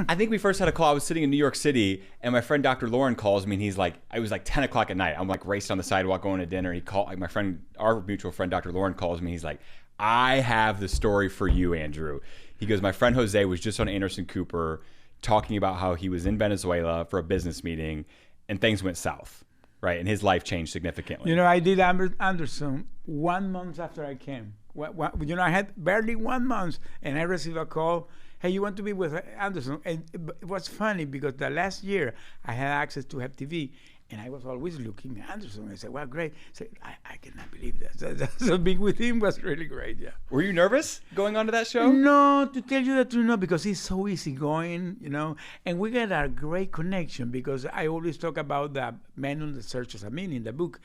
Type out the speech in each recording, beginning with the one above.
I think we first had a call. I was sitting in New York City, and my friend Dr. Lauren calls me, and he's like, it was like 10 o'clock at night. I'm like racing on the sidewalk going to dinner. And he called, like my friend, our mutual friend, Dr. Lauren calls me. He's like, I have the story for you, Andrew. He goes, my friend Jose was just on Anderson Cooper talking about how he was in Venezuela for a business meeting, and things went south, right? And his life changed significantly. You know, I did Anderson 1 month after I came. You know, I had barely 1 month, and I received a call. Hey, you want to be with Anderson? And it was funny because the last year I had access to Have TV, and I was always looking at Anderson. I said, well, great. I said, I cannot believe that. So being with him was really great, yeah. Were you nervous going on to that show? No, to tell you the truth, no, because he's so easygoing, you know. And we got a great connection because I always talk about the Man on the Search of Meaning in the book.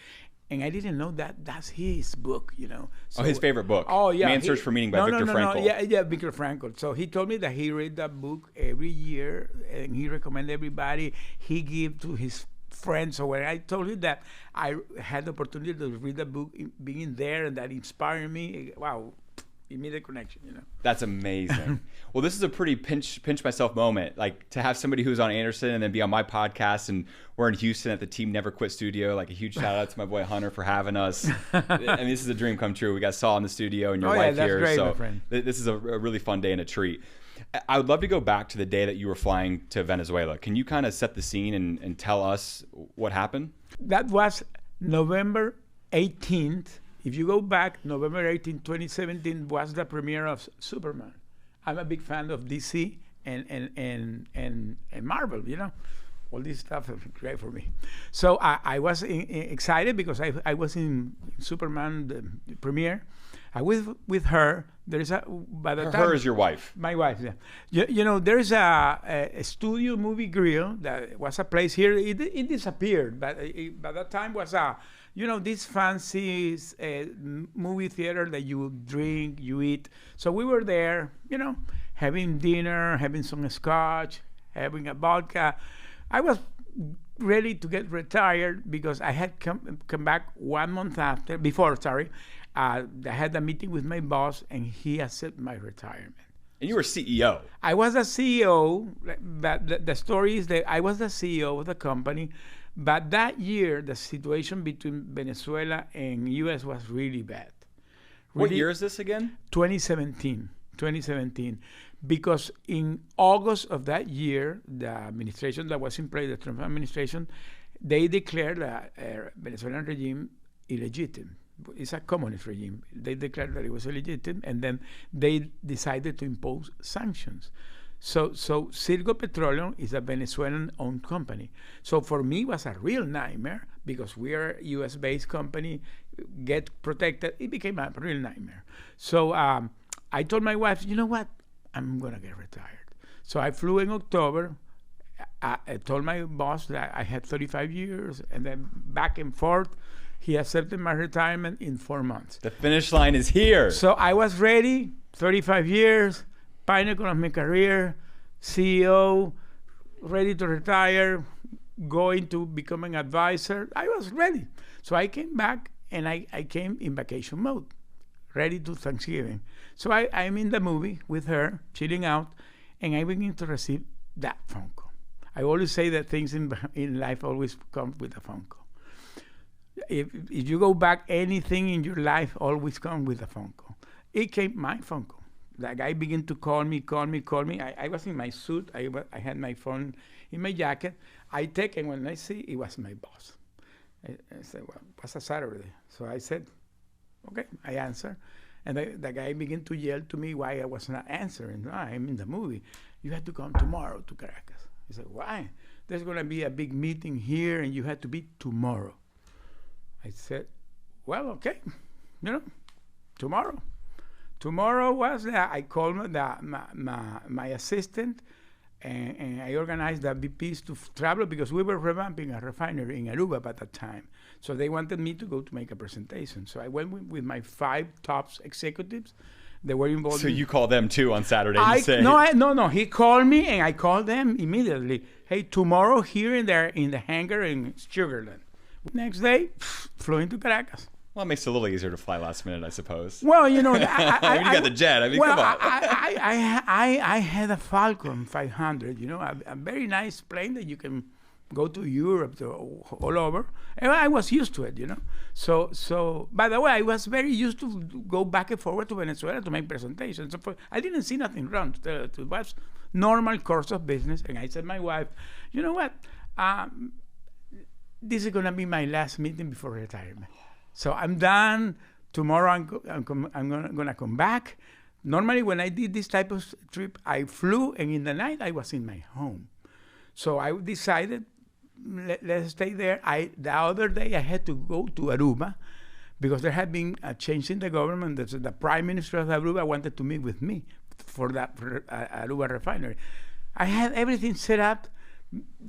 And I didn't know that that's his book, you know. So, his favorite book. Oh, yeah. Man's Search for Meaning by Viktor Frankl. Yeah, Viktor Frankl. So he told me that he read that book every year, and he recommended everybody. He gave to his friends. So when I told him that I had the opportunity to read the book, being there, and that inspired me, wow, immediate connection, you know. That's amazing. Well, this is a pretty pinch myself moment, like to have somebody who's on Anderson and then be on my podcast, and we're in Houston at the Team Never Quit studio. Like a huge shout out to my boy Hunter for having us. And this is a dream come true. We got Saul in the studio and your wife here. Great, so my friend. This is a really fun day and a treat. I would love to go back to the day that you were flying to Venezuela. Can you kind of set the scene and tell us what happened? That was November 18th. If you go back, November 18, 2017 was the premiere of Superman. I'm a big fan of DC and Marvel, you know. All this stuff is great for me. So I was excited because I was in Superman the premiere. I was with her. There is by the time, her is your wife. My wife, yeah. You know, there is a studio movie grill that was a place here. It disappeared, but by that time was you know, this fancy movie theater that you drink, you eat. So we were there, you know, having dinner, having some scotch, having a vodka. I was ready to get retired because I had come back 1 month before. I had a meeting with my boss, and he accepted my retirement. And you were CEO. I was a CEO, but the story is that I was the CEO of the company. But that year, the situation between Venezuela and U.S. was really bad. What year is this again? 2017. Because in August of that year, the administration that was in place, the Trump administration, they declared the Venezuelan regime illegitimate. It's a communist regime. They declared that it was illegitimate, and then they decided to impose sanctions. So CITGO Petroleum is a Venezuelan-owned company. So for me, it was a real nightmare because we are a U.S.-based company, get protected. It became a real nightmare. So I told my wife, you know what? I'm going to get retired. So I flew in October. I told my boss that I had 35 years, and then back and forth. He accepted my retirement in 4 months. The finish line is here. So I was ready, 35 years, pinnacle of my career, CEO, ready to retire, going to become an advisor. I was ready. So I came back, and I came in vacation mode, ready to Thanksgiving. So I'm in the movie with her, chilling out, and I begin to receive that phone call. I always say that things in life always come with a phone call. If you go back, anything in your life always comes with a phone call. It came my phone call. The guy began to call me. I was in my suit. I had my phone in my jacket. I take, and when I see, it was my boss. I said, well, it was a Saturday. So I said, okay, I answer. And the guy began to yell to me why I was not answering. No, I'm in the movie. You have to come tomorrow to Caracas. He said, why? There's going to be a big meeting here, and you have to be tomorrow. I said, well, okay, you know, tomorrow. Tomorrow was I called my assistant, and I organized the VPs to travel because we were revamping a refinery in Aruba at that time. So they wanted me to go to make a presentation. So I went with my 5 top executives. They were involved. So you call them too on Saturday? No. He called me, and I called them immediately. Hey, tomorrow here in the hangar in Sugarland. Next day, flew into Caracas. Well, it makes it a little easier to fly last minute, I suppose. Well, you know, When you got the jet, I mean, well, come on. I had a Falcon 500, you know, a very nice plane that you can go to Europe, to all over. And I was used to it, you know. So by the way, I was very used to go back and forward to Venezuela to make presentations. So I didn't see nothing wrong. It was normal course of business. And I said to my wife, you know what? This is going to be my last meeting before retirement. So I'm done. Tomorrow I'm going to come back. Normally when I did this type of trip, I flew, and in the night I was in my home. So I decided, let's stay there. The other day I had to go to Aruba because there had been a change in the government. The prime minister of Aruba wanted to meet with me for Aruba refinery. I had everything set up,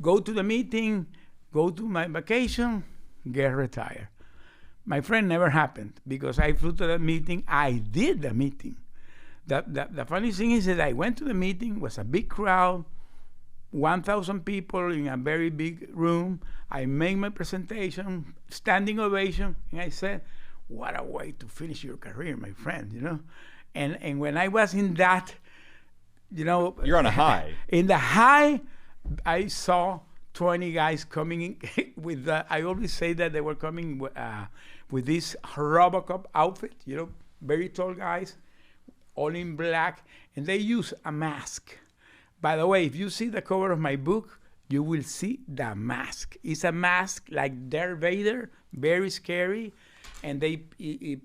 go to the meeting, go to my vacation, get retired. My friend, never happened because I flew to the meeting. I did the meeting. The funny thing is that I went to the meeting, was a big crowd, 1,000 people in a very big room. I made my presentation, standing ovation, and I said, what a way to finish your career, my friend, you know? And when I was in that, you know... You're on a high. In the high, I saw 20 guys coming in with I always say that they were coming with this Robocop outfit, you know, very tall guys, all in black, and they use a mask. By the way, if you see the cover of my book, you will see the mask. It's a mask like Darth Vader, very scary, and they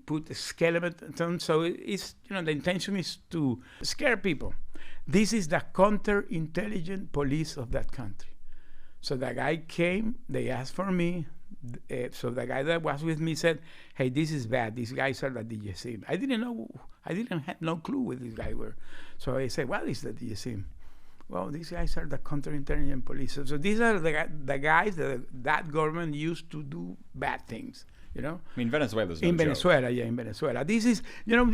put a skeleton on. So it's, you know, the intention is to scare people. This is the counterintelligence police of that country. So the guy came, they asked for me. So the guy that was with me said, hey, this is bad. These guys are the DGSIM. I didn't have no clue what these guys were. So I said, what is the DGSIM? Well, these guys are the counterintelligence police. So these are the guys that government used to do bad things, you know? I mean, Venezuela's no in joke. Venezuela, yeah, in Venezuela. This is, you know,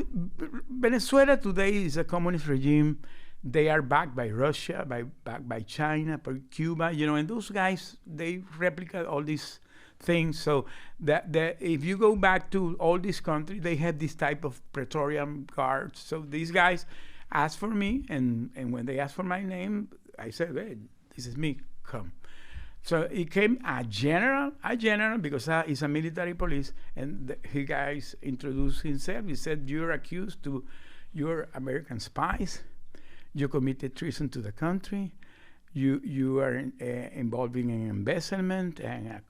Venezuela today is a communist regime. They are backed by Russia, backed by China, by Cuba, you know, and those guys, they replicate all these things. So that if you go back to all these countries, they have this type of Praetorian guards. So these guys asked for me, and when they asked for my name, I said, hey, this is me, come. So it came a general because he's a military police, and he guys introduced himself. He said, you're accused to, you're American spies. You committed treason to the country. You are involving in embezzlement and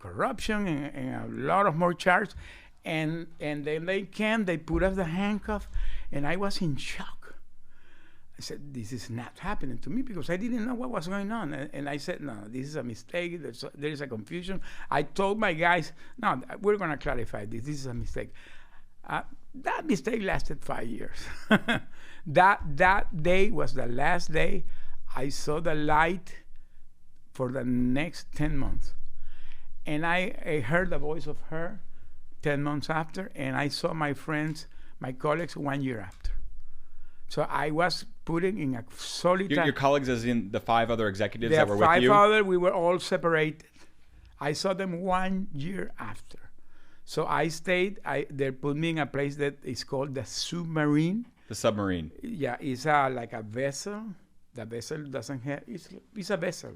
corruption and a lot of more charges. And then they put us the handcuff, and I was in shock. I said, this is not happening to me because I didn't know what was going on. And I said, no, this is a mistake. There is a confusion. I told my guys, no, we're going to clarify this. This is a mistake. That mistake lasted 5 years. That day was the last day I saw the light for the next 10 months. And I heard the voice of her 10 months after, and I saw my friends, my colleagues 1 year after. So I was putting in a solitary... Your colleagues as in the 5 other executives that were with you? The 5 other, we were all separated. I saw them 1 year after. So I stayed, they put me in a place that is called the submarine. The submarine. Yeah, it's like a vessel. The vessel doesn't have, it's a vessel.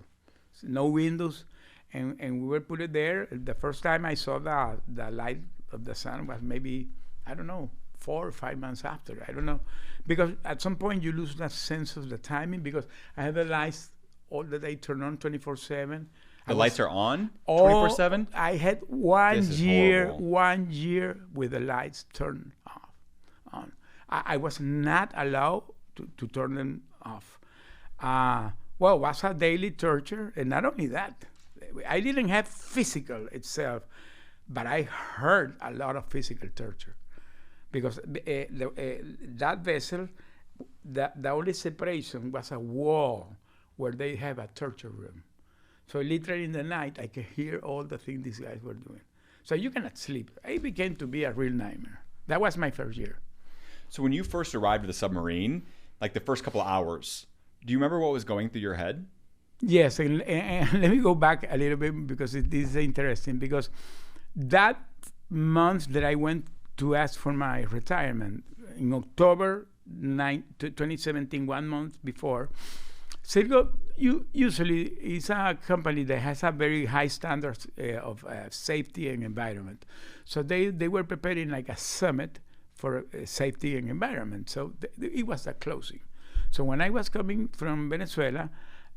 No windows. And we were put it there. The first time I saw the light of the sun was maybe, I don't know, 4 or 5 months after. I don't know. Because at some point you lose that sense of the timing because I had the lights all the day turned on 24/7. The lights are on 24/7? I had 1 year with the lights turned on. I was not allowed to turn them off. Well, it was a daily torture, and not only that, I didn't have physical itself, but I heard a lot of physical torture. Because that vessel, the only separation was a wall where they have a torture room. So literally in the night, I could hear all the things these guys were doing. So you cannot sleep. It became to be a real nightmare. That was my first year. So when you first arrived at the submarine, like the first couple of hours, do you remember what was going through your head? Yes, and let me go back a little bit because this is interesting. Because that month that I went to ask for my retirement. In October 2017, 1 month before, CITGO usually is a company that has a very high standards of safety and environment. So they were preparing like a summit for safety and environment. So it was a closing. So when I was coming from Venezuela,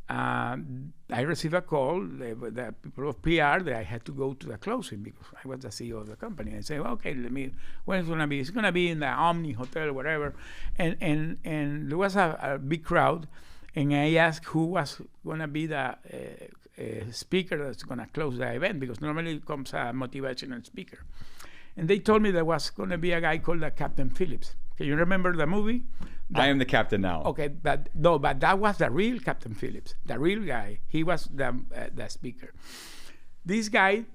I received a call, the people of PR, that I had to go to the closing because I was the CEO of the company. I said, well, okay, when it's going to be? It's going to be in the Omni Hotel, whatever. And there was a big crowd, and I asked who was going to be the speaker that's going to close the event, because normally comes a motivational speaker. And they told me there was going to be a guy called Captain Phillips. Can you remember the movie? I am the captain now. Okay, but that was the real Captain Phillips, the real guy. He was the speaker. This guy,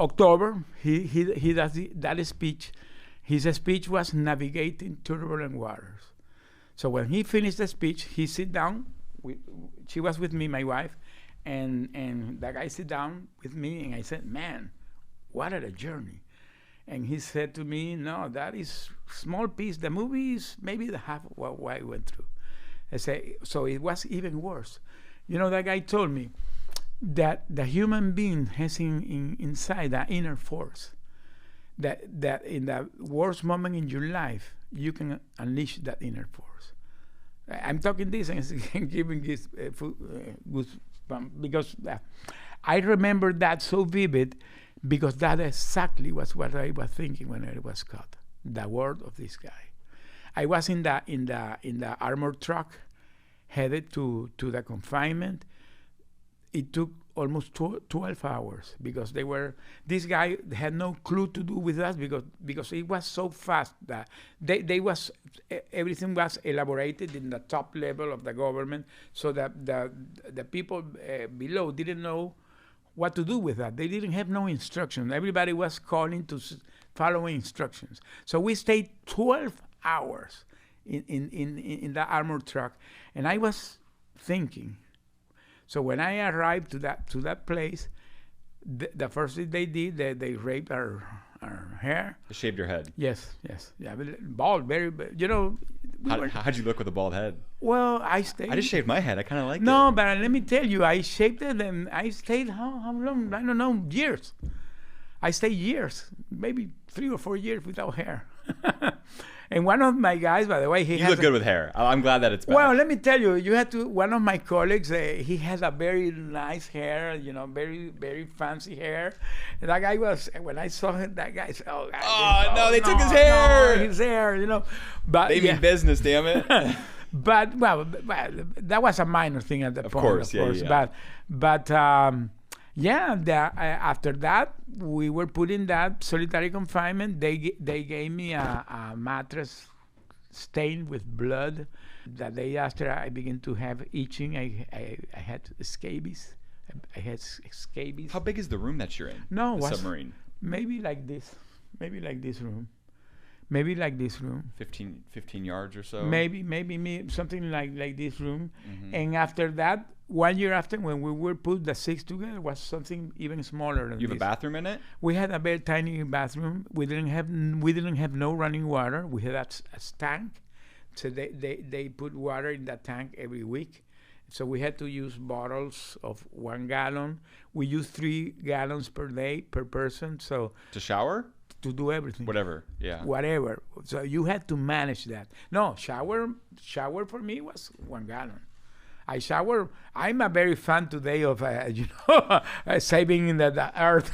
October, he does that speech. His speech was navigating turbulent waters. So when he finished the speech, he sit down. She was with me, my wife, and the guy sit down with me, and I said, man, what a journey. And he said to me, no, that is small piece. The movie is maybe the half of what I went through. I say, so it was even worse. You know, that guy told me that the human being has inside that inner force, that in the worst moment in your life, you can unleash that inner force. I'm talking this and giving this goosebumps because I remember that so vivid, because that exactly was what I was thinking when I was caught. The word of this guy. I was in the armored truck, headed to the confinement. It took almost 12 hours because this guy had no clue to do with us because it was so fast that everything was elaborated in the top level of the government, so that the people below didn't know what to do with that. They didn't have no instruction. Everybody was calling to follow instructions. So we stayed 12 hours in the armored truck, and I was thinking. So when I arrived to that place, the first thing they did, they raped our hair. They shaved your head. Yes, yeah, bald, very. You know. How'd you look with a bald head? Well, I stayed. I just shaved my head. I kind of like it. No, but let me tell you, I shaved it and I stayed how long? I don't know, years. I stayed years, maybe 3 or 4 years without hair. And one of my guys, by the way, you look good with hair. I'm glad that it's back. Well, let me tell you, one of my colleagues, he has a very nice hair, you know, very, very fancy hair. And that guy was, when I saw him, that guy said, they took his hair. No, his hair, you know. But they mean business, damn it. But, well, that was a minor thing at the point. Of course. But after that, we were put in that solitary confinement. They gave me a mattress stained with blood. The day after, I began to have itching. I had scabies. I had scabies. How big is the room that you're in? No, the submarine. Maybe like this. Maybe like this room. 15 yards or so. Maybe something like this room. Mm-hmm. And after that, 1 year after, when we were put the 6 together, was something even smaller than You have this. a bathroom in it? We had a very tiny bathroom. We didn't have no running water. We had a tank, so they put water in that tank every week. So we had to use bottles of 1 gallon. We used 3 gallons per day per person. So to shower? To do everything. Whatever. So you had to manage that. No, shower for me was 1 gallon. I shower. I'm a very fan today of saving the earth.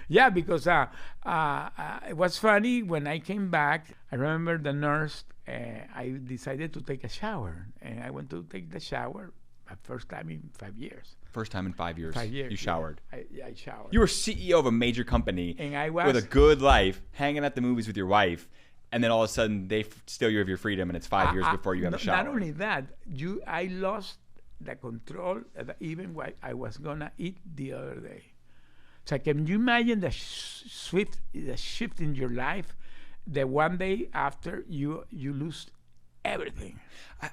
Yeah, because it was funny when I came back. I remember the nurse. I decided to take a shower, and I went to take the shower. First time in 5 years. First time in 5 years. 5 years. You showered. I showered. You were CEO of a major company, and I was with a good life, hanging at the movies with your wife, and then all of a sudden they steal you of your freedom, and it's 5 years before you have a shower. Not only that, I lost the control even what I was gonna eat the other day. So can you imagine the shift in your life? That one day after you lose everything.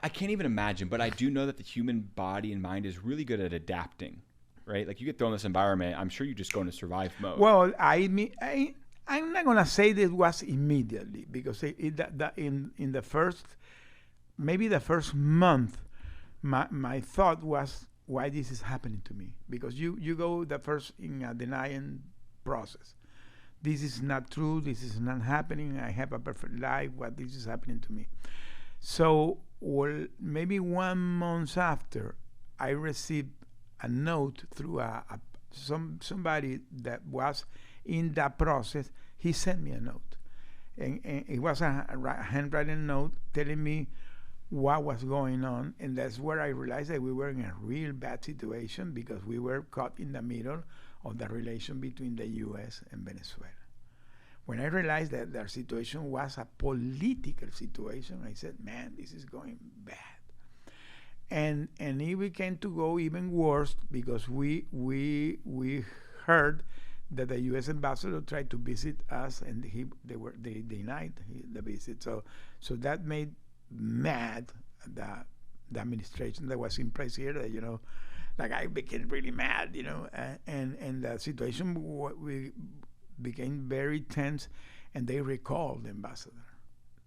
I can't even imagine, but I do know that the human body and mind is really good at adapting. right? Like you get thrown in this environment, I'm sure you just go into survive mode. Well, I'm not gonna say that it was immediately because in the first, maybe the first month, my thought was why this is happening to me, because you go the first in a denying process. This is not true. This is not happening. I have a perfect life. What this is happening to me? So, well, maybe 1 month after, I received a note through somebody that was in that process. He sent me a note, and it was a handwritten note telling me what was going on, and that's where I realized that we were in a real bad situation because we were caught in the middle of the relation between the U.S. and Venezuela. When I realized that their situation was a political situation, I said, man, this is going bad. And it began to go even worse because we heard that the U.S. ambassador tried to visit us, and they denied the visit. So that made mad the administration that was in place here. That, like I became really mad, and the situation we became very tense, and they recalled the ambassador.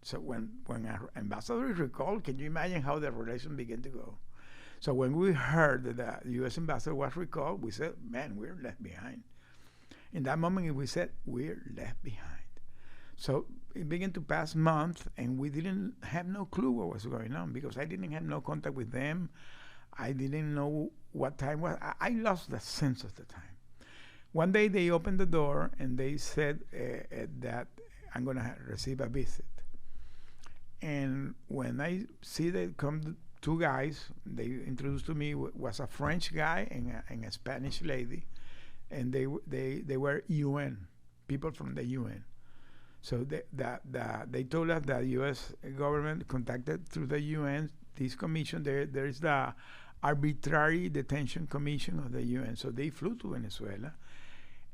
So when our ambassador is recalled, can you imagine how the relation began to go? So when we heard that the U.S. ambassador was recalled, we said, man, we're left behind. In that moment, we said, we're left behind. So it began to pass months, and we didn't have no clue what was going on because I didn't have no contact with them. I didn't know what time was. I lost the sense of the time. One day they opened the door and they said that I'm going to receive a visit. And when I see they come two guys, they introduced to me was a French guy and a Spanish lady, and they were UN people from the UN. So they told us that the U.S. government contacted through the UN this commission. There is the Arbitrary Detention Commission of the UN. So they flew to Venezuela.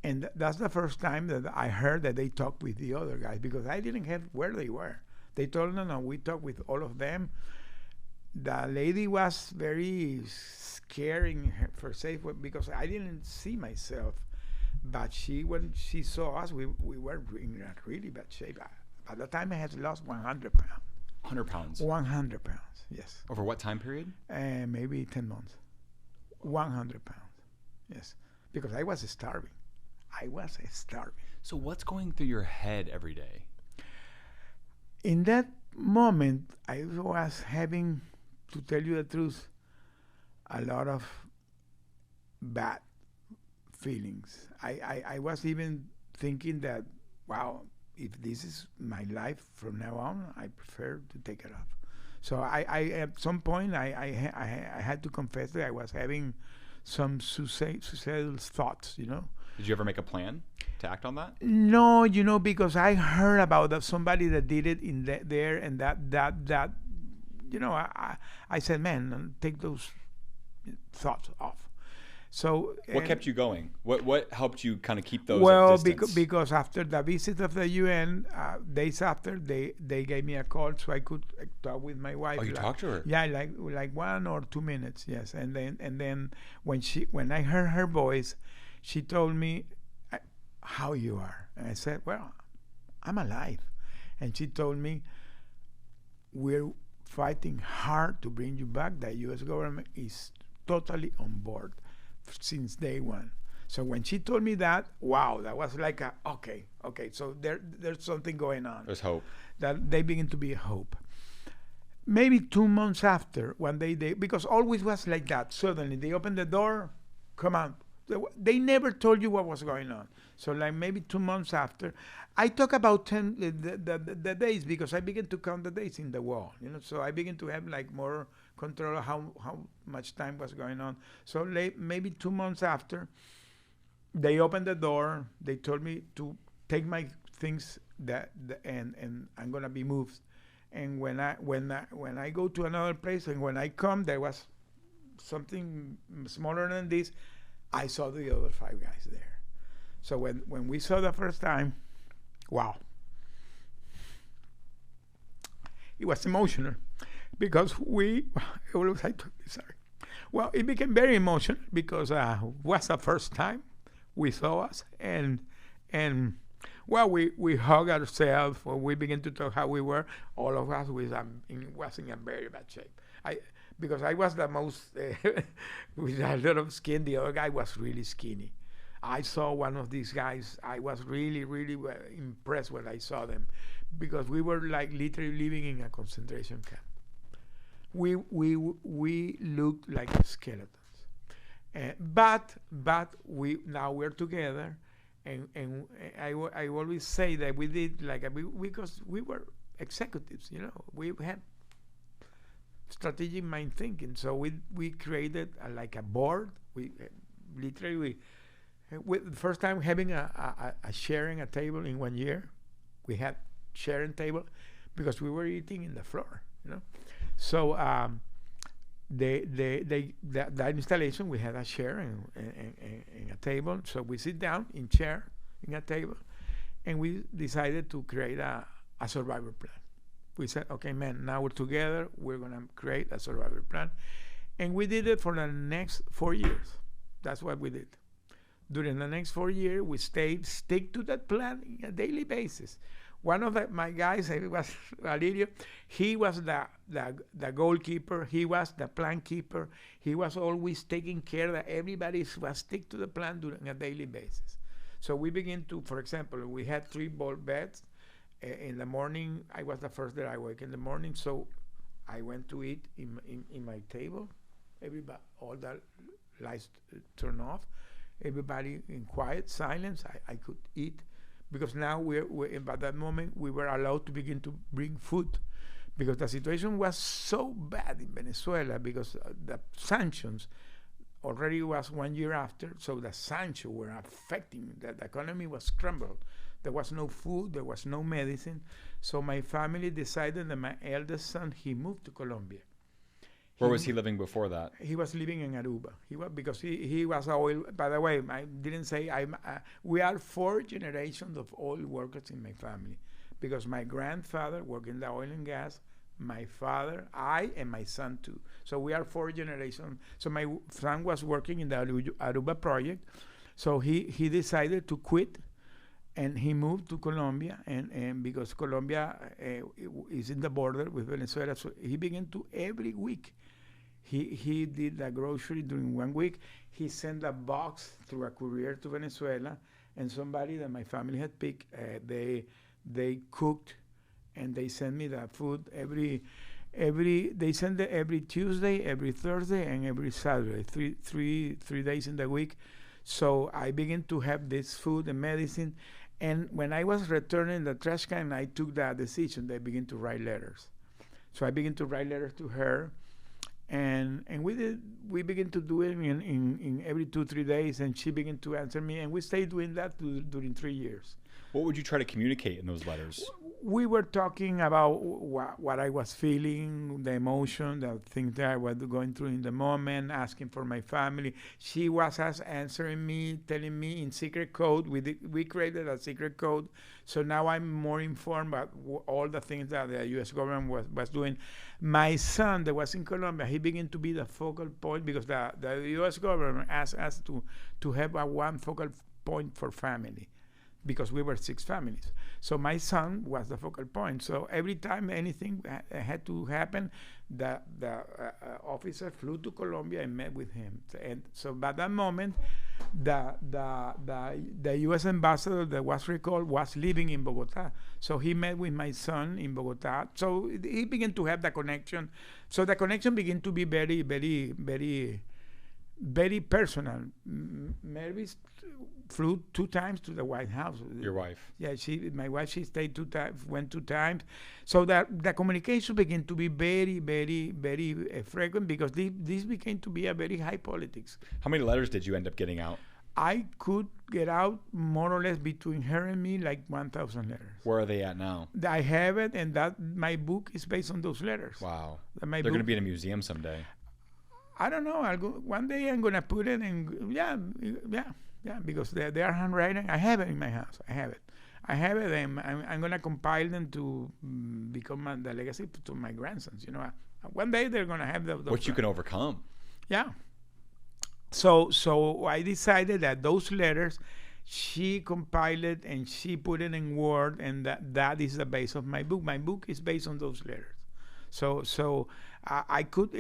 And that's the first time that I heard that they talked with the other guys because I didn't have where they were. They told me, no, we talked with all of them. The lady was very scaring for safe because I didn't see myself. But when she saw us, we were in a really bad shape. By the time I had lost 100 pounds. 100 pounds? 100 pounds, yes. Over what time period? Maybe 10 months. 100 pounds, yes. Because I was starving. So what's going through your head every day? In that moment, I was having, to tell you the truth, a lot of bad feelings. I was even thinking that, wow, if this is my life from now on, I prefer to take it off. So I at some point, I had to confess that I was having some suicidal thoughts, Did you ever make a plan to act on that? No, because I heard about somebody that did it in there, and that I said, man, take those thoughts off. So what kept you going? What helped you kind of keep those? Well, because after the visit of the UN, days after, they gave me a call so I could talk with my wife. Oh, you talked to her? Yeah, like 1 or 2 minutes, yes. And then when I heard her voice, she told me how you are, and I said, well, I'm alive. And she told me, we're fighting hard to bring you back. The U.S. government is totally on board since day one. So when she told me that, wow, that was like okay. So there's something going on. There's hope. That they begin to be hope. Maybe 2 months after, one day because always was like that. Suddenly they opened the door, come on. They never told you what was going on. So like maybe 2 months after, I talk about the days because I began to count the days in the wall. So I began to have like more control of how much time was going on. So maybe 2 months after, they opened the door. They told me to take my things and I'm gonna be moved. And when I go to another place and when I come, there was something smaller than this. I saw the other 5 guys there. So when we saw the first time, wow, it was emotional because we Well, it became very emotional because it was the first time we saw us, and well, we hug ourselves when we begin to talk how we were. All of us was in a very bad shape. Because I was the most with a lot of skin. The other guy was really skinny. I saw one of these guys. I was really, really impressed when I saw them, because we were like literally living in a concentration camp. We looked like skeletons. But we're together, and I always say that we did because we were executives, we had strategic mind thinking. So we created a board. We literally the first time having a sharing a table in 1 year. We had sharing table because we were eating in the floor, So that installation, we had a chair and a table. So we sit down in chair in a table, and we decided to create a survival plan. We said, okay, man, now we're together. We're gonna create a survival plan, and we did it for the next 4 years. That's what we did. During the next 4 years, we stick to that plan on a daily basis. One of my guys, it was Valerio, he was the goalkeeper, he was the plan keeper, he was always taking care that everybody was stick to the plan during a daily basis. So we begin to, for example, we had 3 ball beds. In the morning, I was the first that I wake in the morning, so I went to eat in my table. Everybody, all the lights turned off. Everybody in quiet silence. I could eat, because now by that moment we were allowed to begin to bring food, because the situation was so bad in Venezuela, because the sanctions already was 1 year after, so the sanctions were affecting, the economy was crumbled. There was no food, there was no medicine. So my family decided that my eldest son, he moved to Colombia. Where was he living before that? He was living in Aruba. Because he was oil. By the way, I didn't say we are 4 generations of oil workers in my family, because my grandfather worked in the oil and gas, my father, I, and my son too. So we are 4 generations. So my son was working in the Aruba project. So he decided to quit, and he moved to Colombia, and because Colombia is in the border with Venezuela, so he began to every week. He did the grocery during 1 week. He sent a box through a courier to Venezuela, and somebody that my family had picked, they cooked, and they sent me the food they send it every Tuesday, every Thursday, and every Saturday, three days in the week. So I began to have this food and medicine. And when I was returning the trash can, I took that decision. They began to write letters. So I began to write letters to her, and we began to do it in every 2-3 days, and she began to answer me, and we stayed doing that during 3 years. What would you try to communicate in those letters? We were talking about what I was feeling, the emotion, the things that I was going through in the moment, asking for my family. She was answering me, telling me in secret code. We created a secret code, so now I'm more informed about all the things that the U.S. government was doing. My son that was in Colombia, he began to be the focal point, because the U.S. government asked us to have one focal point for family, because we were 6 families. So my son was the focal point. So every time anything had to happen, the officer flew to Colombia and met with him. And so by that moment, the U.S. ambassador that was recalled was living in Bogota. So he met with my son in Bogota. So he began to have the connection. So the connection began to be very, very, very, very personal. Mary flew 2 times to the White House. Your wife? Yeah, my wife, she stayed 2 times, went 2 times. So that the communication began to be very, very, very frequent, because this became to be a very high politics. How many letters did you end up getting out? I could get out more or less between her and me like 1,000 letters. Where are they at now? I have it, and that my book is based on those letters. Wow. They're going to be in a museum someday. I don't know. One day I'm gonna put it in. Yeah, because they are handwriting. I have it in my house. I have it, and I'm gonna compile them to become the legacy to my grandsons. One day they're gonna have the which you can overcome. Yeah, So I decided that those letters, she compiled it and she put it in Word, and that is the base of my book. My book is based on those letters. So I could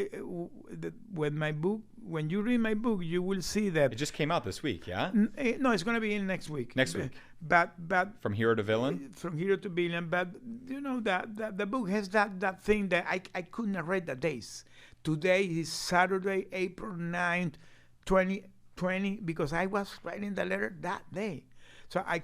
when you read my book, you will see that It just came out this week, yeah? no, it's going to be in next week. Next week. But From hero to villain? from hero to villain. But you know that the book has that thing that I couldn't read the days. Today is Saturday, April 9th, 2020, because I was writing the letter that day. So I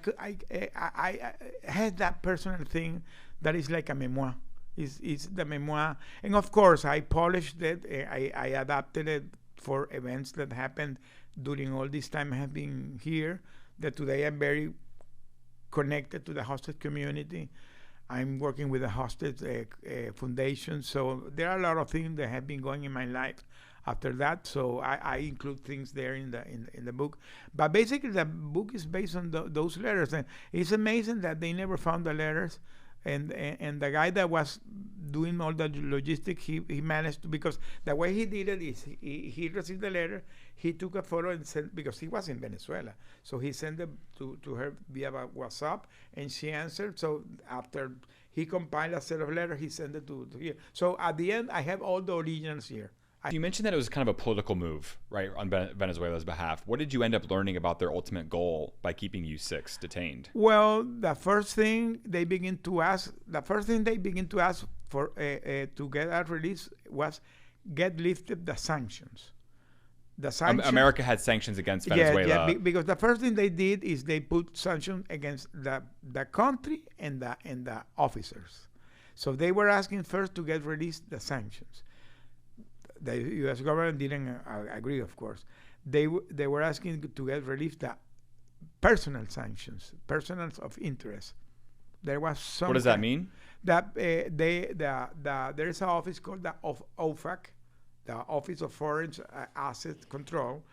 had that personal thing that is like a memoir. It's the memoir, and of course I polished it. I adapted it for events that happened during all this time I have been here. That today I'm very connected to the hostage community. I'm working with the hostage foundation, so there are a lot of things that have been going in my life after that. So I include things there in the book. But basically, the book is based on those letters, and it's amazing that they never found the letters. And the guy that was doing all the logistics, he managed to, because the way he did it is he received the letter, he took a photo and sent, because he was in Venezuela, so he sent it to her via WhatsApp, and she answered. So after he compiled a set of letters, he sent it to here. So at the end, I have all the originals here. You mentioned that it was kind of a political move, right, on Venezuela's behalf. What did you end up learning about their ultimate goal by keeping you 6 detained? Well, the first thing they begin to ask for to get a release was get lifted the sanctions. The sanctions. America had sanctions against Venezuela. Yeah, because the first thing they did is they put sanctions against the country and the officers. So they were asking first to get released the sanctions. The U.S. government didn't agree, of course. They were asking to get released the personal sanctions, personal of interest. There was some. What does that mean? That there is an office called the OFAC, the Office of Foreign Asset Control.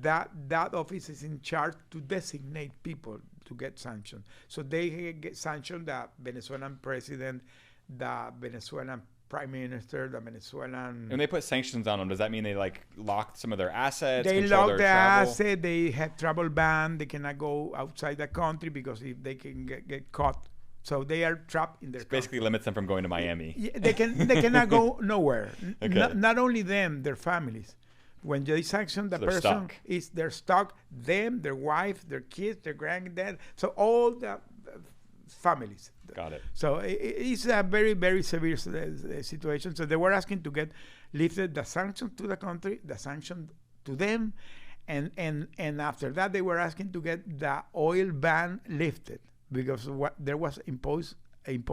That office is in charge to designate people to get sanctioned. So they get sanctioned the Venezuelan president, the Venezuelan Prime Minister, the Venezuelan. And they put sanctions on them. Does that mean they like locked some of their assets? They control locked their the travel? asset. They have travel ban. They cannot go outside the country because if they can get caught, so they are trapped in their. Basically, limits them from going to Miami. Yeah, they cannot go nowhere. Okay. Not only them, their families. When they sanction the So they're person, stuck. they're stuck. Them, their wife, their kids, their granddad. So all the families. Got it. So it's a very, very severe situation. So they were asking to get lifted the sanctions to the country, the sanction to them, and after that they were asking to get the oil ban lifted because there was imposed an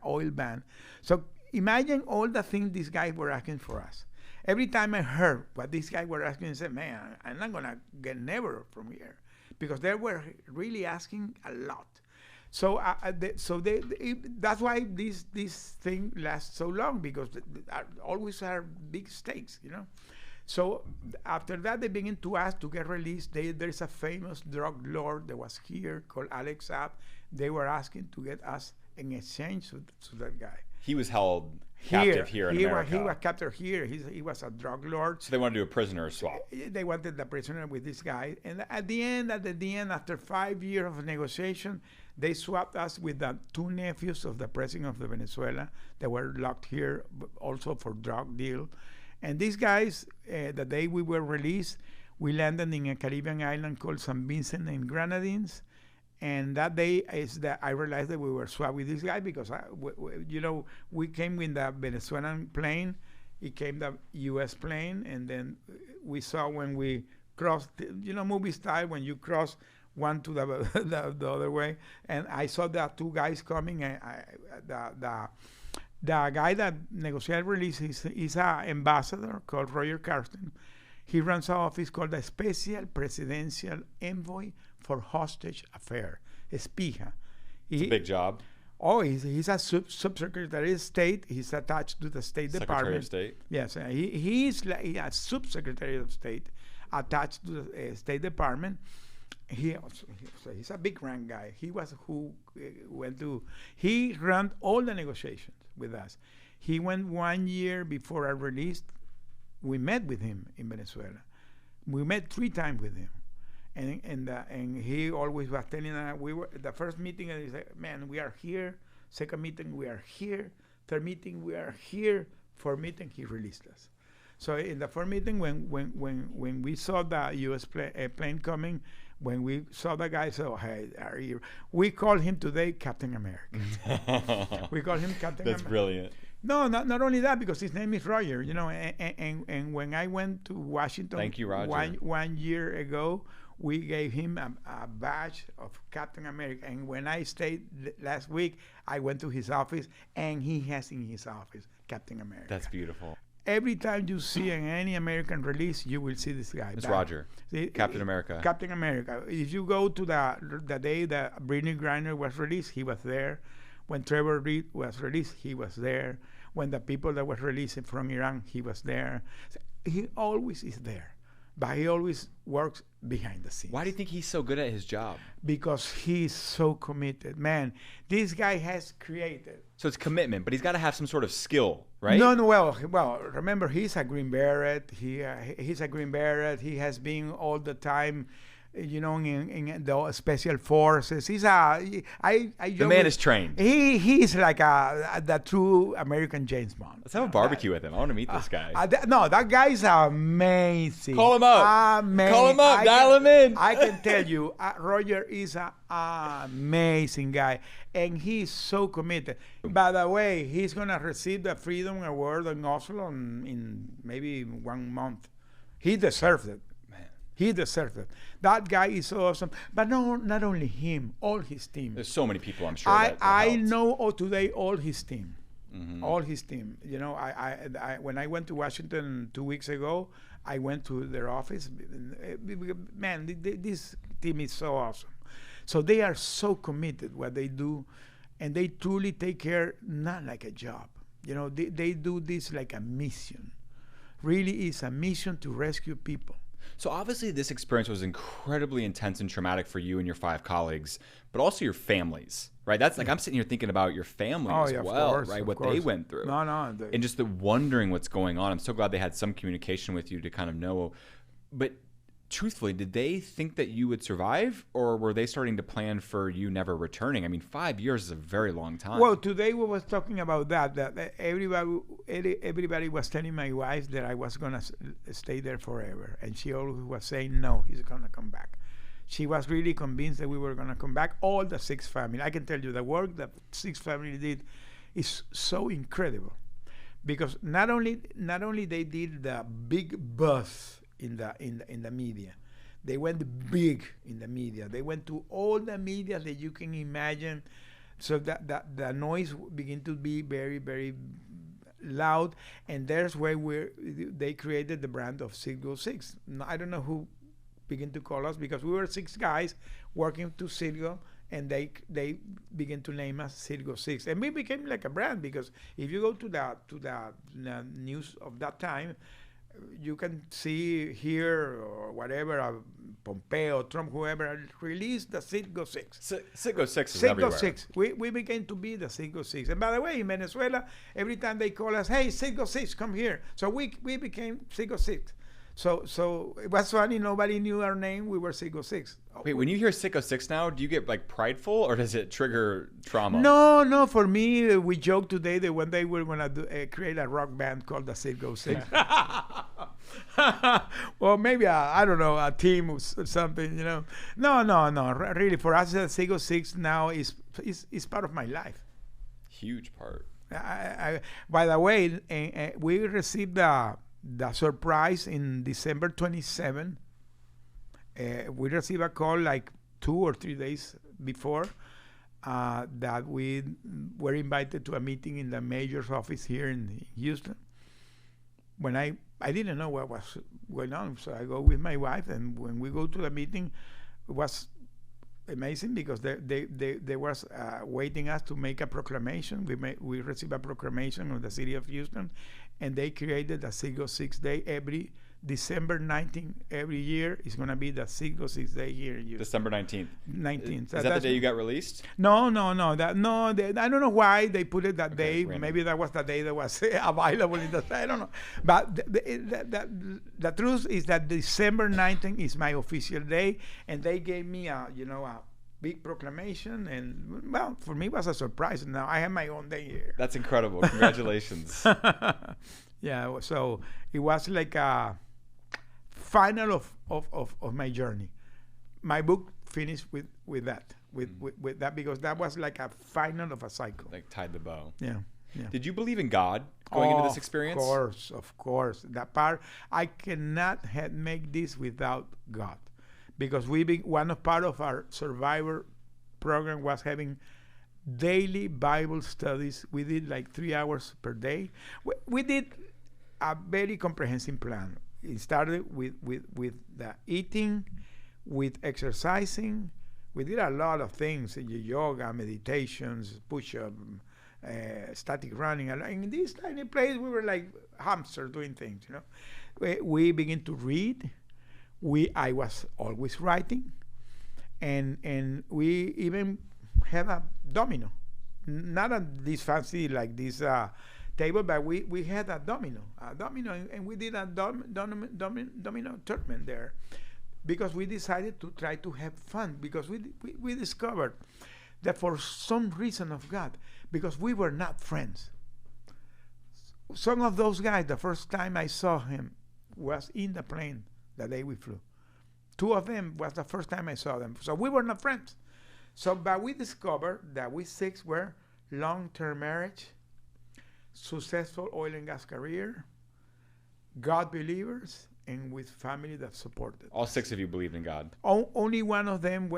oil ban. So imagine all the things these guys were asking for us. Every time I heard what these guys were asking, I said, man, I'm not gonna get never from here, because they were really asking a lot. So that's why this thing lasts so long, because always are big stakes, you know. So after that, they begin to ask to get released. There's a famous drug lord that was here called Alex Saab. They were asking to get us in exchange to that guy. He was held captive here in America. He was captured here. He was a drug lord. So they wanted to do a prisoner swap. They wanted the prisoner with this guy. And at the end, after 5 years of negotiation, they swapped us with the 2 nephews of the president of Venezuela that were locked here also for drug deal. And these guys, the day we were released, we landed in a Caribbean island called San Vincent and Grenadines. And that day is that I realized that we were swapped with this guy, because we came with the Venezuelan plane, it came the U.S. plane, and then we saw when we crossed, movie style, when you cross one to the other way, and I saw the 2 guys coming, and the guy that negotiated release is an ambassador called Roger Carsten. He runs an office called the Special Presidential Envoy for Hostage Affair, SPIHA. It's a big job. Oh, he's a subsecretary of state. He's attached to the State Department. Secretary of State. Yes, he's like a subsecretary of state attached to the State Department. He's a big rank guy. He was who he ran all the negotiations with us. He went 1 year before our release. We met with him in Venezuela. We met 3 times with him. And he always was telling us, we were the first meeting, and he said, man, we are here. Second meeting, we are here. Third meeting, we are here. Fourth meeting, he released us. So in the fourth meeting, when we saw the U.S. plane coming, when we saw the guy, so hey, we call him today Captain America. We call him Captain America. That's brilliant. No, not only that, because his name is Roger, you know. And when I went to Washington, thank you, Roger. One year ago, we gave him a badge of Captain America. And when I stayed last week, I went to his office, and he has in his office Captain America. That's beautiful. Every time you see any American release, you will see this guy. It's Roger. Captain America. Captain America. If you go to the day that Brittany Griner was released, he was there. When Trevor Reed was released, he was there. When the people that was released from Iran, he was there. So he always is there, but he always works behind the scenes. Why do you think he's so good at his job? Because he's so committed. Man, this guy has created. So it's commitment, but he's got to have some sort of skill, right? No, well, remember, he's a Green Beret. He's a Green Beret. He has been all the time, you know, in the special forces. The man is trained. He's like the true American James Bond. Let's have a barbecue with him. I want to meet this guy. No, that guy's amazing. Call him up. Amazing. Call him up. Dial him in. I can tell you, Roger is an amazing guy, and he's so committed. By the way, he's gonna receive the Freedom Award in Oslo in maybe 1 month. He deserves it. He deserves it. That guy is so awesome. But no, not only him, all his team. There's so many people, I'm sure. I know today all his team. Mm-hmm. All his team. You know, I when I went to Washington 2 weeks ago, I went to their office. Man, this team is so awesome. So they are so committed what they do, and they truly take care, not like a job. You know, they do this like a mission. Really is a mission to rescue people. So obviously this experience was incredibly intense and traumatic for you and your 5 colleagues, but also your families, right? That's like, I'm sitting here thinking about your family as well, right? What they went through. No. And just the wondering what's going on. I'm so glad they had some communication with you to kind of know. But truthfully, did they think that you would survive, or were they starting to plan for you never returning? I mean, 5 years is a very long time. Well, today we was talking about that everybody was telling my wife that I was going to stay there forever. And she always was saying, no, he's going to come back. She was really convinced that we were going to come back. All the 6 family. I can tell you the work that 6 family did is so incredible. Because not only they did the big buzz in the media. They went big in the media. They went to all the media that you can imagine. So that the noise began to be very, very loud. And there's where they created the brand of CITGO 6. I don't know who began to call us, because we were 6 guys working to CITGO, and they began to name us CITGO 6. And we became like a brand, because if you go to the news of that time, you can see here or whatever, Pompeo, Trump, whoever released the CITGO 6. CITGO 6 is CITGO everywhere. 6. We began to be the CITGO 6. And by the way, in Venezuela, every time they call us, hey, CITGO 6, come here. So we became CITGO 6. So it was funny. Nobody knew our name. We were CITGO 6. Wait, when you hear CITGO 6 now, do you get like prideful, or does it trigger trauma? No. For me, we joked today that one day we're going to create a rock band called the CITGO 6. Well, maybe I don't know, a team or something, you know. No. Really, for us, the CITGO 6 now is part of my life. Huge part. By the way, we received the surprise in December 27. We received a call like 2 or 3 days before that we were invited to a meeting in the mayor's office here in Houston. When I didn't know what was going on, so I go with my wife, and when we go to the meeting, it was amazing, because they was waiting us to make a proclamation. We received a proclamation of the city of Houston, and they created the CITGO 6 day. Every December 19th every year is going to be the CITGO 6 day here in Houston. December 19th. 19th. Is that the day you got released? No. I don't know why they put it that day. Random. Maybe that was the day that was available in the. I don't know. But the truth is that December 19th is my official day, and they gave me a big proclamation, and well, for me it was a surprise. Now I have my own day here. That's incredible. Congratulations. Yeah. So it was like a final of my journey. My book finished with that, with that, because that was like a final of a cycle. Like tied the bow. Yeah. Did you believe in God going into this experience? Of course. That part, I cannot make this without God, because part of our survivor program was having daily Bible studies. We did like 3 hours per day. We did a very comprehensive plan. It started with the eating, with exercising. We did a lot of things: yoga, meditations, push-up, static running. And in this tiny place, we were like hamsters doing things. We began to read. I was always writing, and we even had a domino, not this fancy like this table, but we had a domino, and we did a domino tournament there, because we decided to try to have fun, because we discovered that for some reason of God, because we were not friends. Some of those guys, the first time I saw him was in the plane the day we flew. 2 of them was the first time I saw them. So we were not friends. But we discovered that we 6 were long-term marriage, successful oil and gas career, God believers, and with family that supported. All 6 of you believed in God. Only one of them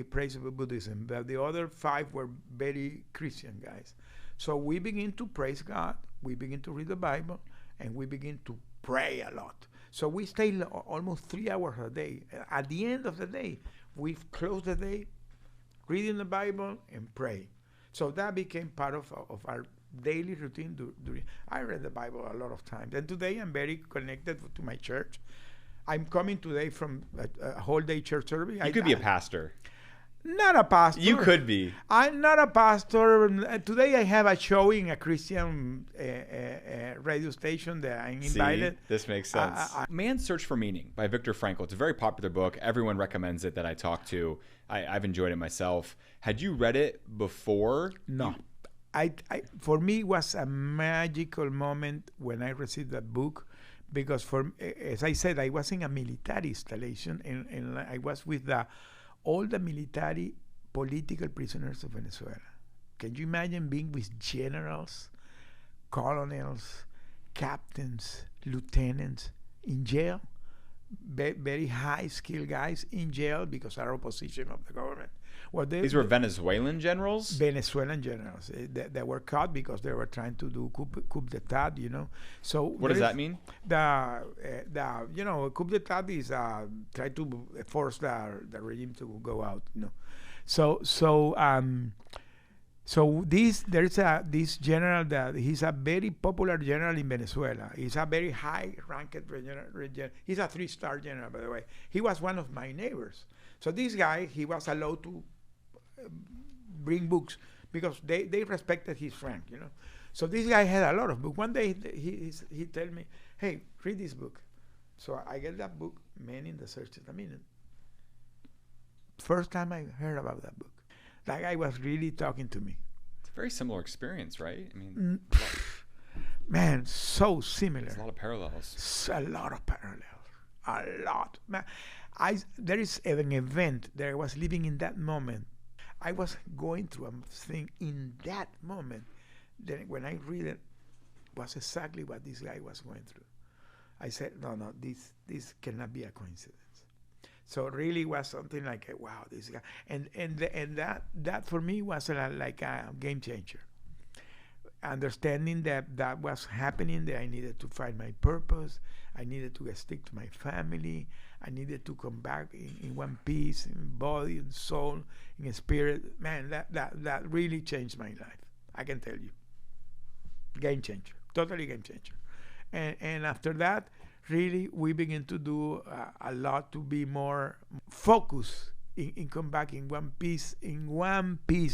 praised Buddhism, but the other 5 were very Christian guys. So we begin to praise God, we begin to read the Bible, and we begin to pray a lot. So we stayed almost 3 hours a day. At the end of the day, we closed the day reading the Bible and pray. So that became part of our daily routine. I read the Bible a lot of times. And today I'm very connected to my church. I'm coming today from a whole day church service. You could be a pastor. Not a pastor. You could be. I'm not a pastor. Today I have a show in a Christian radio station that I'm invited. See, this makes sense. Man's Search for Meaning by Viktor Frankl. It's a very popular book. Everyone recommends it that I talk to. I've enjoyed it myself. Had you read it before? No. For me, it was a magical moment when I received that book, because as I said, I was in a military installation, and I was with all the military political prisoners of Venezuela. Can you imagine being with generals, colonels, captains, lieutenants in jail? Very high-skilled guys in jail because of opposition of the government. These were Venezuelan generals? Venezuelan generals. They were caught because they were trying to do coup d'etat, So what does that mean? Coup d'etat is try to force the regime to go out, So this general that he's a very popular general in Venezuela. He's a very high-ranked general. He's a 3-star general, by the way. He was one of my neighbors. So this guy, he was allowed to bring books because they respected his rank, So this guy had a lot of books. One day he told me, "Hey, read this book." So I get that book, Men in the Search of Meaning. First time I heard about that book. That guy was really talking to me. It's a very similar experience, right? I mean, man, so similar. There's a lot of parallels. A lot of parallels. A lot. Man, there is an event that I was living in that moment. I was going through a thing in that moment. Then when I read it, was exactly what this guy was going through. I said, no, this cannot be a coincidence. So it really was something like, wow, this guy, and that for me was like a game changer. Understanding that was happening, that I needed to find my purpose, I needed to stick to my family, I needed to come back in one piece, in body and soul, in spirit. Man, that really changed my life. I can tell you, game changer, totally game changer. And after that, really, we begin to do a lot to be more focused in come back in one piece,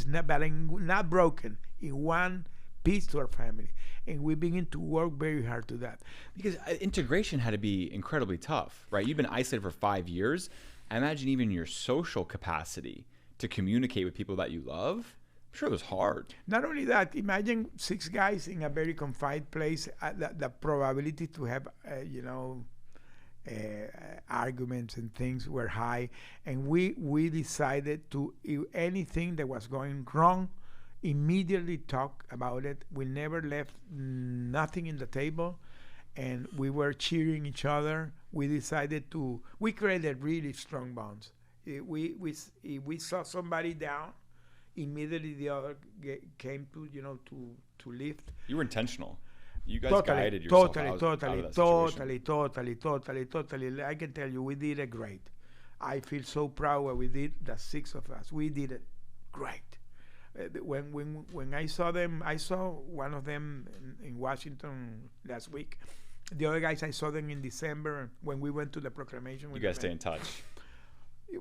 not broken, in one piece to our family. And we begin to work very hard to that. Because integration had to be incredibly tough, right? You've been isolated for 5 years. I imagine even your social capacity to communicate with people that you love, I'm sure it was hard. Not only that, imagine 6 guys in a very confined place. The probability to have, arguments and things were high, and we decided to, if anything that was going wrong, immediately talk about it. We never left nothing in the table, and we were cheering each other. We created really strong bonds. If we saw somebody down, immediately the other came to lift. You were intentional. You guys guided yourself out of that situation. Totally. I can tell you, we did it great. I feel so proud what we did, the 6 of us. We did it great. When I saw them, I saw one of them in Washington last week. The other guys, I saw them in December when we went to the proclamation. You guys stay in touch.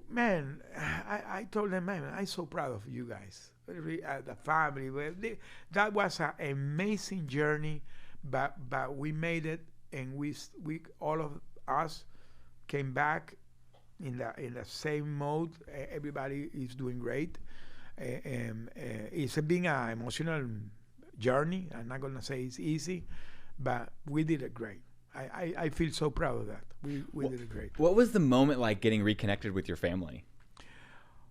Man, I told them, man, I'm so proud of you guys, the family. That was an amazing journey, but we made it, and we all of us came back in the same mode. Everybody is doing great. It's been an emotional journey. I'm not gonna say it's easy, but we did it great. I feel so proud of that. We did it great. What was the moment like getting reconnected with your family?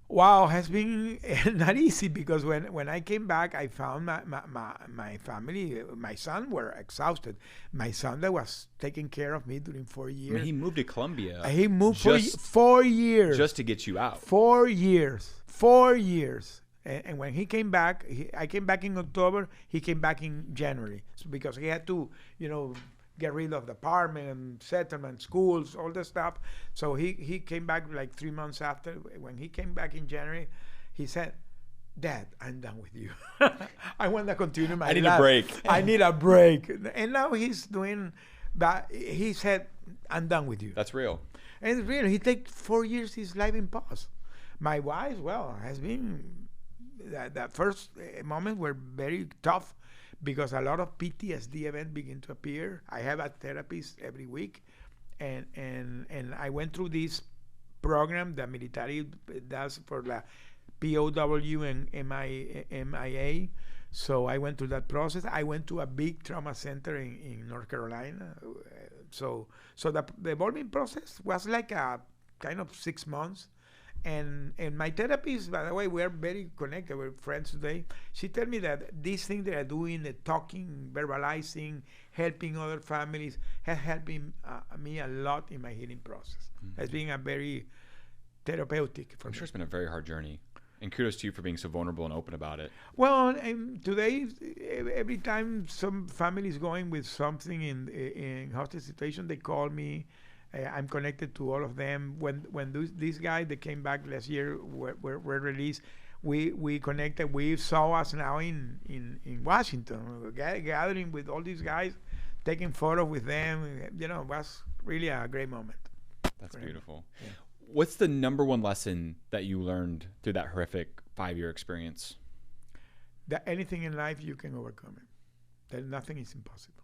Wow, has been not easy, because when I came back, I found my family, my son were exhausted. My son that was taking care of me during 4 years. I mean, he moved to Colombia. He moved for 4 years. Just to get you out. 4 years. 4 years. And when he came back, I came back in October. He came back in January, because he had to, get rid of the apartment and settlement, schools, all the stuff. So he came back like 3 months after. When he came back in January, he said, "Dad, I'm done with you. I want to continue my life. I need a break. I need a break." And now he's doing, but he said, "I'm done with you." That's real. And it's real. He take 4 years his life in pause. My wife, has been, the first moments were very tough, because a lot of PTSD events begin to appear. I have a therapist every week, and I went through this program the military does for the POW and MIA. So I went through that process. I went to a big trauma center in North Carolina. So the evolving process was like a kind of 6 months. And my therapist, by the way, we are very connected. We're friends today. She told me that these things that are doing, the talking, verbalizing, helping other families, has helped me a lot in my healing process. Mm-hmm. It's been a very therapeutic for me. I'm sure it's been a very hard journey. And kudos to you for being so vulnerable and open about it. Well, today, every time some family is going with something in hostage situation, they call me. I'm connected to all of them. When these guys that came back last year were released, we connected. We saw us now in Washington, gathering with all these guys, taking photos with them. It was really a great moment. That's beautiful. Yeah. What's the number one lesson that you learned through that horrific 5-year experience? That anything in life you can overcome it. That nothing is impossible.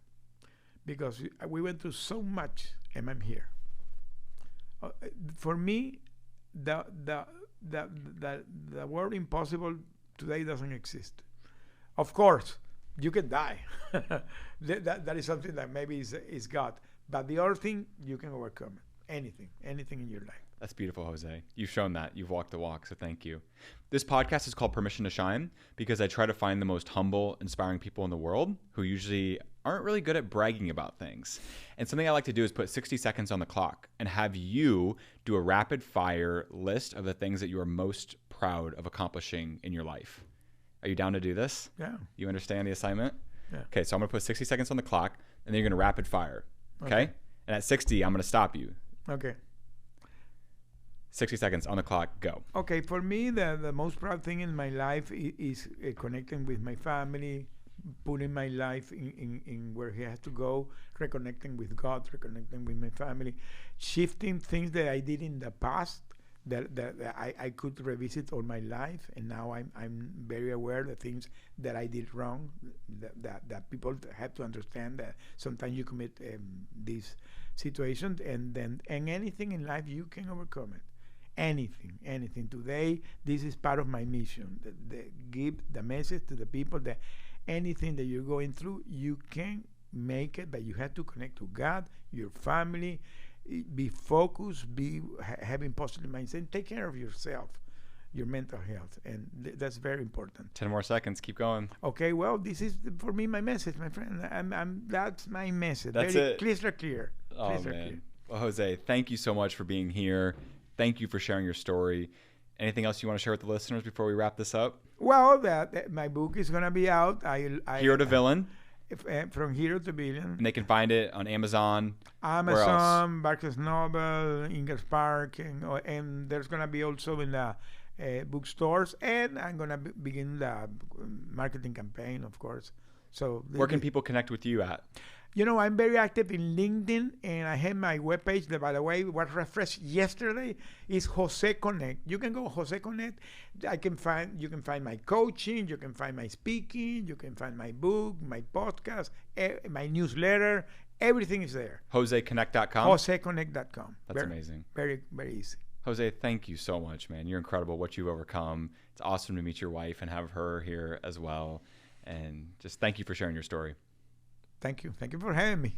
Because we went through so much, and I'm here. For me, the word impossible today doesn't exist. Of course, you can die. that is something that maybe is God. But the other thing, you can overcome it. Anything in your life. That's beautiful, Jose. You've shown that. You've walked the walk, so thank you. This podcast is called Permission to Shine because I try to find the most humble, inspiring people in the world who usually aren't really good at bragging about things. And something I like to do is put 60 seconds on the clock and have you do a rapid fire list of the things that you are most proud of accomplishing in your life. Are you down to do this? Yeah. You understand the assignment? Yeah. Okay, so I'm going to put 60 seconds on the clock and then you're going to rapid fire. Okay? And at 60, I'm going to stop you. Okay. 60 seconds on the clock, go. Okay, for me, the most proud thing in my life is connecting with my family, putting my life in where he has to go, reconnecting with God, reconnecting with my family, shifting things that I did in the past that I could revisit all my life, and now I'm very aware of the things that I did wrong, that people have to understand that sometimes you commit these situations, and anything in life you can overcome it. Anything. Today, this is part of my mission. Give the message to the people that anything that you're going through, you can make it, but you have to connect to God, your family, be focused, having positive mindset, take care of yourself, your mental health, and that's very important. 10 more seconds. Keep going. Okay, well, this is for me my message, my friend. That's my message. That's very it. Crystal clear. Oh, Crystal man. clear. Well, Jose, thank you so much for being here. Thank you for sharing your story. Anything else you want to share with the listeners before we wrap this up? Well, that my book is gonna be out. Hero to Villain. From Hero to Villain. And they can find it on Amazon. Amazon, Barnes Noble, Inger's Park, and there's gonna be also in the bookstores. And I'm gonna begin the marketing campaign, of course. So where can people connect with you at? You know, I'm very active in LinkedIn, and I have my webpage that, by the way, was refreshed yesterday. Is Jose Connect. You can go Jose Connect. You can find my coaching, you can find my speaking, you can find my book, my podcast, my newsletter. Everything is there. JoseConnect.com. JoseConnect.com. That's amazing. Very, very easy. Jose, thank you so much, man. You're incredible. What you've overcome. It's awesome to meet your wife and have her here as well. And just thank you for sharing your story. Thank you. Thank you for having me.